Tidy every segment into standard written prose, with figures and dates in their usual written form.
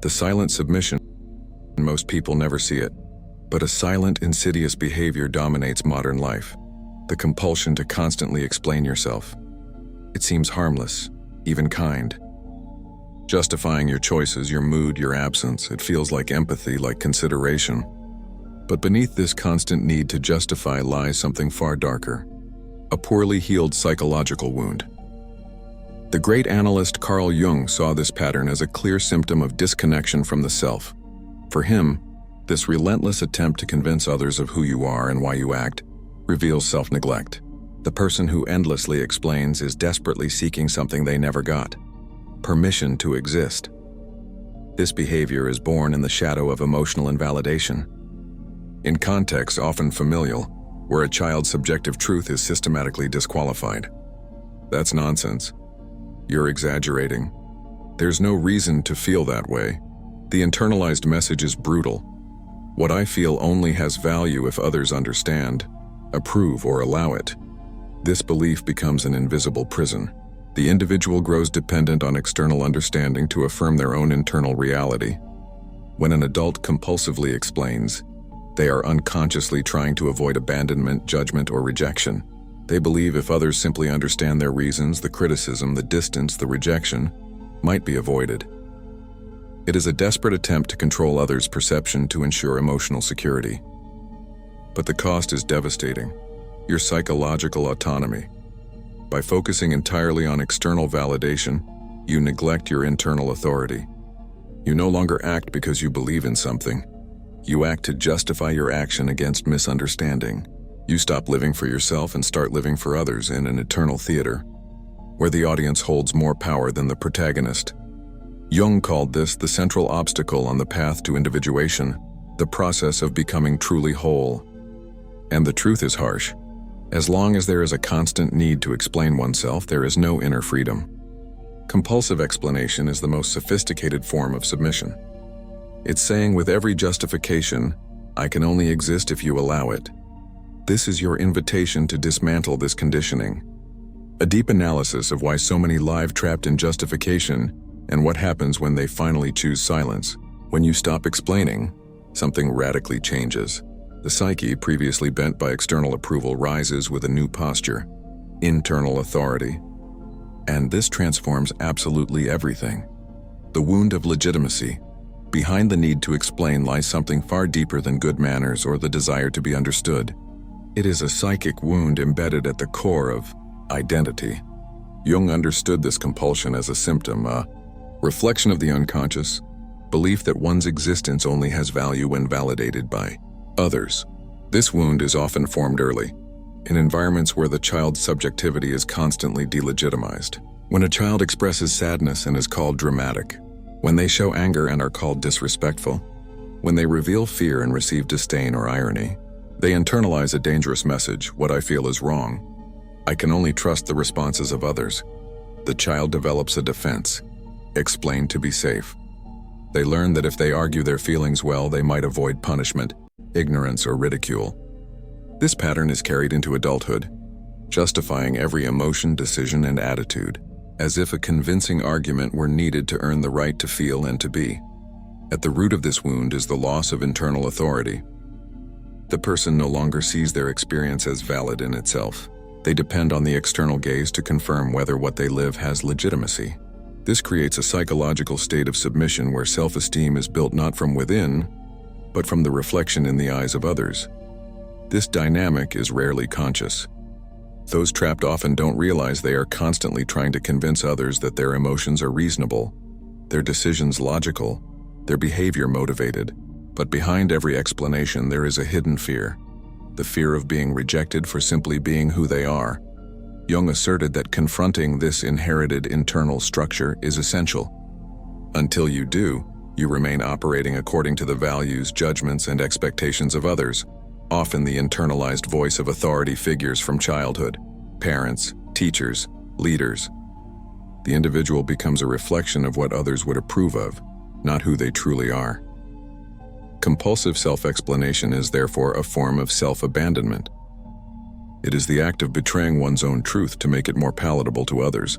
The silent submission, most people never see it, but a silent, insidious behavior dominates modern life. The compulsion to constantly explain yourself. It seems harmless, even kind. Justifying your choices, your mood, your absence, it feels like empathy, like consideration. But beneath this constant need to justify lies something far darker. A poorly healed psychological wound. The great analyst Carl Jung saw this pattern as a clear symptom of disconnection from the self. For him, this relentless attempt to convince others of who you are and why you act reveals self-neglect. The person who endlessly explains is desperately seeking something they never got: permission to exist. This behavior is born in the shadow of emotional invalidation. In contexts often familial, where a child's subjective truth is systematically disqualified. That's nonsense. You're exaggerating. There's no reason to feel that way. The internalized message is brutal. What I feel only has value if others understand, approve, or allow it. This belief becomes an invisible prison. The individual grows dependent on external understanding to affirm their own internal reality. When an adult compulsively explains, they are unconsciously trying to avoid abandonment, judgment, or rejection. They believe if others simply understand their reasons, the criticism, the distance, the rejection might be avoided. It is a desperate attempt to control others' perception to ensure emotional security. But the cost is devastating: your psychological autonomy. By focusing entirely on external validation, you neglect your internal authority. You no longer act because you believe in something. You act to justify your action against misunderstanding. You stop living for yourself and start living for others in an eternal theater, where the audience holds more power than the protagonist. Jung called this the central obstacle on the path to individuation, the process of becoming truly whole. And the truth is harsh. As long as there is a constant need to explain oneself, there is no inner freedom. Compulsive explanation is the most sophisticated form of submission. It's saying with every justification, I can only exist if you allow it. This is your invitation to dismantle this conditioning. A deep analysis of why so many live trapped in justification and what happens when they finally choose silence. When you stop explaining, something radically changes. The psyche, previously bent by external approval, rises with a new posture: internal authority. And this transforms absolutely everything. The wound of legitimacy. Behind the need to explain lies something far deeper than good manners or the desire to be understood. It is a psychic wound embedded at the core of identity. Jung understood this compulsion as a symptom, a reflection of the unconscious, belief that one's existence only has value when validated by others. This wound is often formed early, in environments where the child's subjectivity is constantly delegitimized. When a child expresses sadness and is called dramatic, when they show anger and are called disrespectful, when they reveal fear and receive disdain or irony, they internalize a dangerous message: what I feel is wrong. I can only trust the responses of others. The child develops a defense: explain to be safe. They learn that if they argue their feelings well, they might avoid punishment, ignorance, or ridicule. This pattern is carried into adulthood, justifying every emotion, decision, and attitude, as if a convincing argument were needed to earn the right to feel and to be. At the root of this wound is the loss of internal authority. The person no longer sees their experience as valid in itself. They depend on the external gaze to confirm whether what they live has legitimacy. This creates a psychological state of submission where self-esteem is built not from within, but from the reflection in the eyes of others. This dynamic is rarely conscious. Those trapped often don't realize they are constantly trying to convince others that their emotions are reasonable, their decisions logical, their behavior motivated. But behind every explanation there is a hidden fear, the fear of being rejected for simply being who they are. Jung asserted that confronting this inherited internal structure is essential. Until you do, you remain operating according to the values, judgments, and expectations of others, often the internalized voice of authority figures from childhood, parents, teachers, leaders. The individual becomes a reflection of what others would approve of, not who they truly are. Compulsive self-explanation is therefore a form of self-abandonment. It is the act of betraying one's own truth to make it more palatable to others,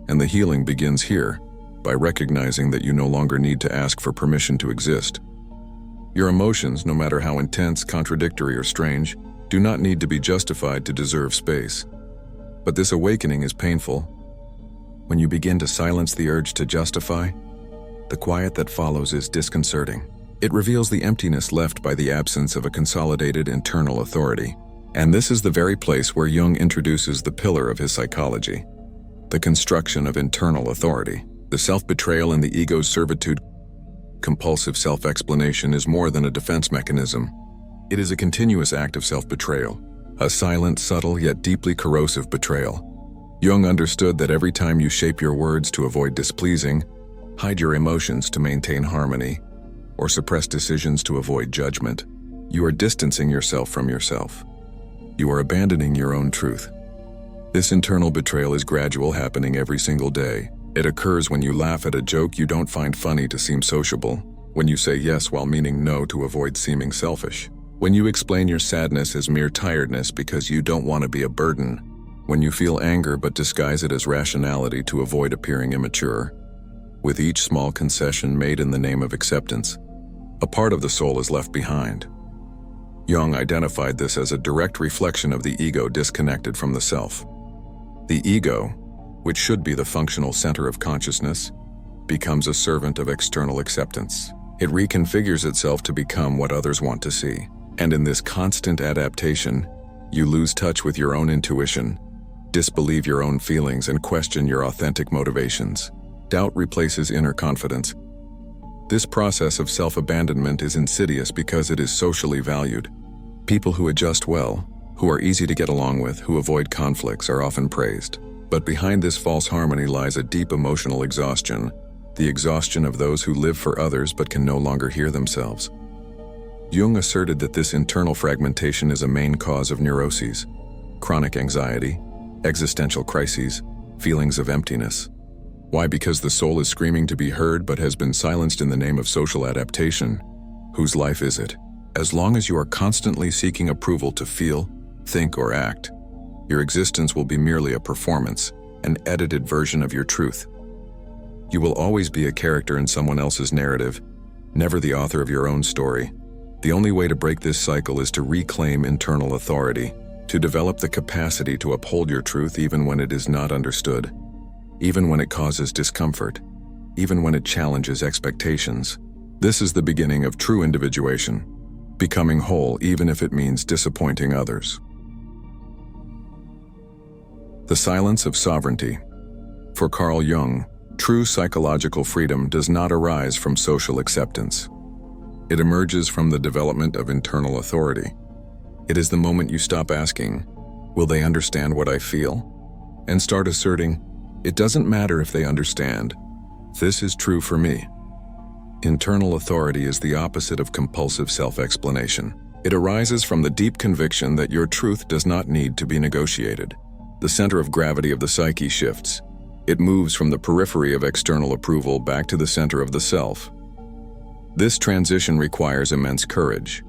and the healing begins here, by recognizing that you no longer need to ask for permission to exist. Your emotions, no matter how intense, contradictory, or strange, do not need to be justified to deserve space. But this awakening is painful. When you begin to silence the urge to justify, the quiet that follows is disconcerting. It reveals the emptiness left by the absence of a consolidated internal authority. And this is the very place where Jung introduces the pillar of his psychology, the construction of internal authority. The self-betrayal and the ego's servitude. Compulsive self-explanation is more than a defense mechanism. It is a continuous act of self-betrayal, a silent, subtle, yet deeply corrosive betrayal. Jung understood that every time you shape your words to avoid displeasing, hide your emotions to maintain harmony, or suppress decisions to avoid judgment, you are distancing yourself from yourself. You are abandoning your own truth. This internal betrayal is gradual, happening every single day. It occurs when you laugh at a joke you don't find funny to seem sociable, when you say yes while meaning no to avoid seeming selfish, when you explain your sadness as mere tiredness because you don't want to be a burden, when you feel anger but disguise it as rationality to avoid appearing immature. With each small concession made in the name of acceptance, a part of the soul is left behind. Jung identified this as a direct reflection of the ego disconnected from the self. The ego, which should be the functional center of consciousness, becomes a servant of external acceptance. It reconfigures itself to become what others want to see. And in this constant adaptation, you lose touch with your own intuition, disbelieve your own feelings, and question your authentic motivations. Doubt replaces inner confidence. This process of self-abandonment is insidious because it is socially valued. People who adjust well, who are easy to get along with, who avoid conflicts, are often praised. But behind this false harmony lies a deep emotional exhaustion, the exhaustion of those who live for others but can no longer hear themselves. Jung asserted that this internal fragmentation is a main cause of neuroses, chronic anxiety, existential crises, feelings of emptiness. Why? Because the soul is screaming to be heard but has been silenced in the name of social adaptation. Whose life is it? As long as you are constantly seeking approval to feel, think, or act, your existence will be merely a performance, an edited version of your truth. You will always be a character in someone else's narrative, never the author of your own story. The only way to break this cycle is to reclaim internal authority, to develop the capacity to uphold your truth even when it is not understood, even when it causes discomfort, even when it challenges expectations. This is the beginning of true individuation, becoming whole even if it means disappointing others. The silence of sovereignty. For Carl Jung, true psychological freedom does not arise from social acceptance. It emerges from the development of internal authority. It is the moment you stop asking, "Will they understand what I feel?" and start asserting, "It doesn't matter if they understand. This is true for me." Internal authority is the opposite of compulsive self-explanation. It arises from the deep conviction that your truth does not need to be negotiated. The center of gravity of the psyche shifts. It moves from the periphery of external approval back to the center of the self. This transition requires immense courage.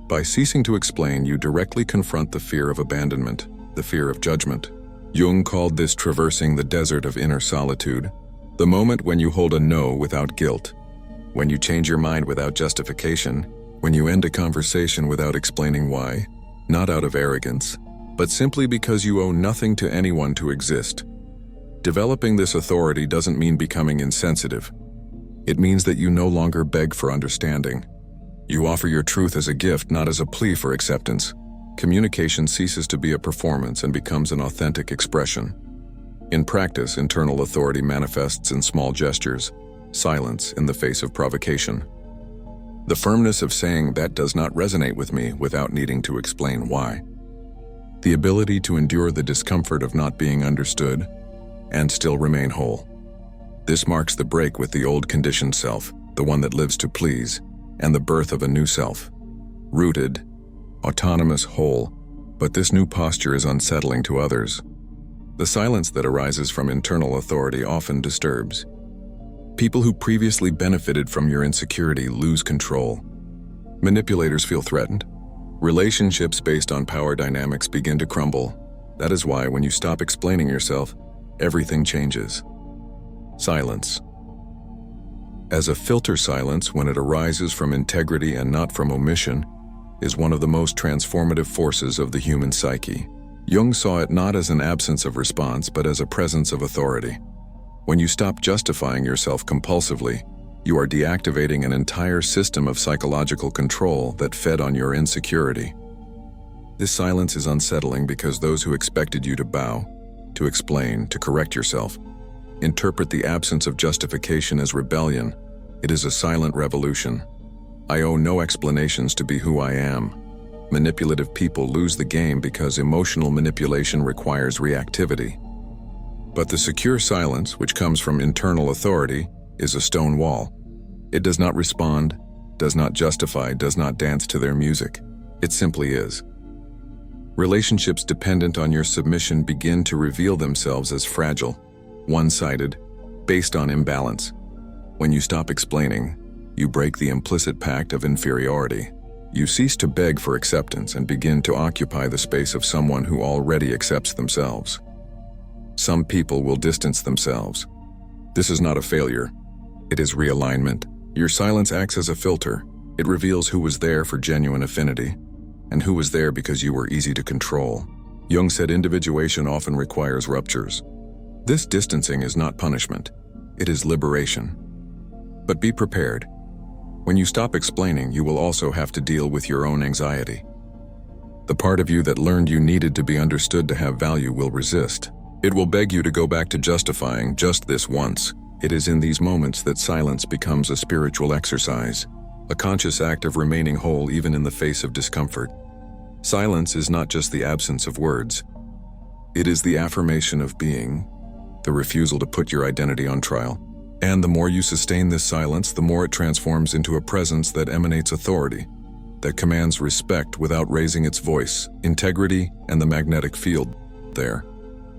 By ceasing to explain, you directly confront the fear of abandonment, the fear of judgment. Jung called this traversing the desert of inner solitude, the moment when you hold a no without guilt, when you change your mind without justification, when you end a conversation without explaining why, not out of arrogance, but simply because you owe nothing to anyone to exist. Developing this authority doesn't mean becoming insensitive. It means that you no longer beg for understanding. You offer your truth as a gift, not as a plea for acceptance. Communication ceases to be a performance and becomes an authentic expression. In practice, internal authority manifests in small gestures, silence in the face of provocation. The firmness of saying that does not resonate with me without needing to explain why. The ability to endure the discomfort of not being understood and still remain whole. This marks the break with the old conditioned self, the one that lives to please, and the birth of a new self. Rooted, autonomous, whole, but this new posture is unsettling to others. The silence that arises from internal authority often disturbs. People who previously benefited from your insecurity lose control. Manipulators feel threatened. Relationships based on power dynamics begin to crumble. That is why when you stop explaining yourself, everything changes. Silence. As a filter, silence, when it arises from integrity and not from omission, is one of the most transformative forces of the human psyche. Jung saw it not as an absence of response, but as a presence of authority. When you stop justifying yourself compulsively, you are deactivating an entire system of psychological control that fed on your insecurity. This silence is unsettling because those who expected you to bow, to explain, to correct yourself, interpret the absence of justification as rebellion. It is a silent revolution. I owe no explanations to be who I am. Manipulative people lose the game because emotional manipulation requires reactivity. But the secure silence, which comes from internal authority, is a stone wall. It does not respond, does not justify, does not dance to their music. It simply is. Relationships dependent on your submission begin to reveal themselves as fragile, one-sided, based on imbalance. When you stop explaining, you break the implicit pact of inferiority. You cease to beg for acceptance and begin to occupy the space of someone who already accepts themselves. Some people will distance themselves. This is not a failure. It is realignment. Your silence acts as a filter. It reveals who was there for genuine affinity and who was there because you were easy to control. Jung said individuation often requires ruptures. This distancing is not punishment. It is liberation. But be prepared. When you stop explaining, you will also have to deal with your own anxiety. The part of you that learned you needed to be understood to have value will resist. It will beg you to go back to justifying just this once. It is in these moments that silence becomes a spiritual exercise, a conscious act of remaining whole even in the face of discomfort. Silence is not just the absence of words. It is the affirmation of being, the refusal to put your identity on trial. And the more you sustain this silence, the more it transforms into a presence that emanates authority, that commands respect without raising its voice. Integrity and the magnetic field. There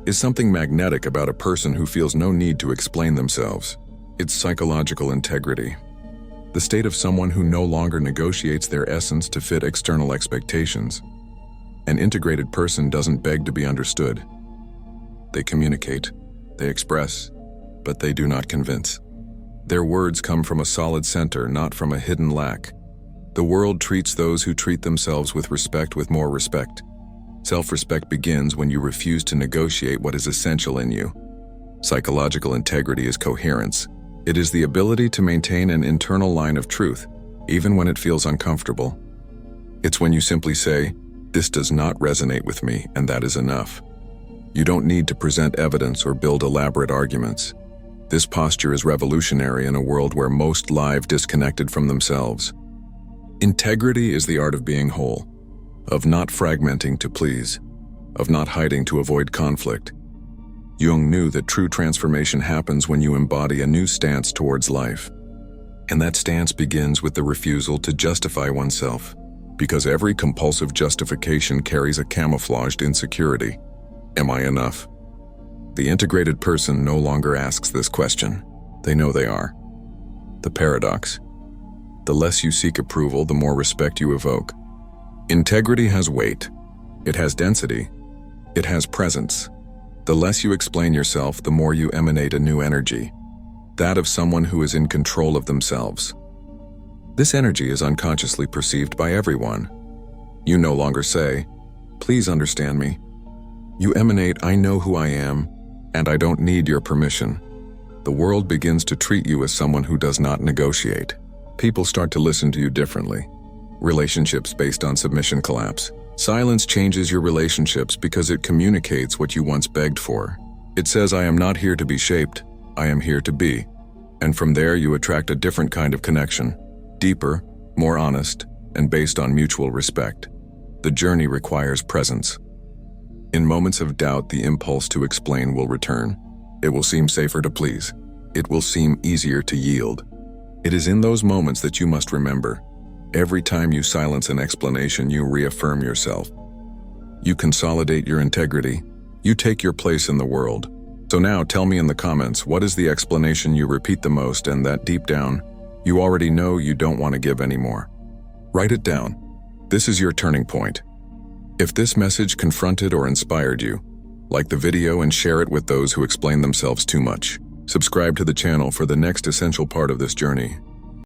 is something magnetic about a person who feels no need to explain themselves. It's psychological integrity, the state of someone who no longer negotiates their essence to fit external expectations. An integrated person doesn't beg to be understood. They communicate, they express, but they do not convince. Their words come from a solid center, not from a hidden lack. The world treats those who treat themselves with respect with more respect. Self-respect begins when you refuse to negotiate what is essential in you. Psychological integrity is coherence. It is the ability to maintain an internal line of truth, even when it feels uncomfortable. It's when you simply say, "This does not resonate with me," and that is enough. You don't need to present evidence or build elaborate arguments. This posture is revolutionary in a world where most live disconnected from themselves. Integrity is the art of being whole, of not fragmenting to please, of not hiding to avoid conflict. Jung knew that true transformation happens when you embody a new stance towards life. And that stance begins with the refusal to justify oneself, because every compulsive justification carries a camouflaged insecurity. Am I enough? The integrated person no longer asks this question. They know they are. The paradox. The less you seek approval, the more respect you evoke. Integrity has weight. It has density. It has presence. The less you explain yourself, the more you emanate a new energy, that of someone who is in control of themselves. This energy is unconsciously perceived by everyone. You no longer say, "Please understand me." You emanate, "I know who I am, and I don't need your permission." The world begins to treat you as someone who does not negotiate. People start to listen to you differently. Relationships based on submission collapse. Silence changes your relationships because it communicates what you once begged for. It says, "I am not here to be shaped, I am here to be." And from there you attract a different kind of connection, deeper, more honest, and based on mutual respect. The journey requires presence. In moments of doubt, the impulse to explain will return. It will seem safer to please. It will seem easier to yield. It is in those moments that you must remember. Every time you silence an explanation, you reaffirm yourself. You consolidate your integrity. You take your place in the world. So now tell me in the comments, what is the explanation you repeat the most and that deep down, you already know you don't want to give anymore? Write it down. This is your turning point. If this message confronted or inspired you, like the video and share it with those who explain themselves too much. Subscribe to the channel for the next essential part of this journey.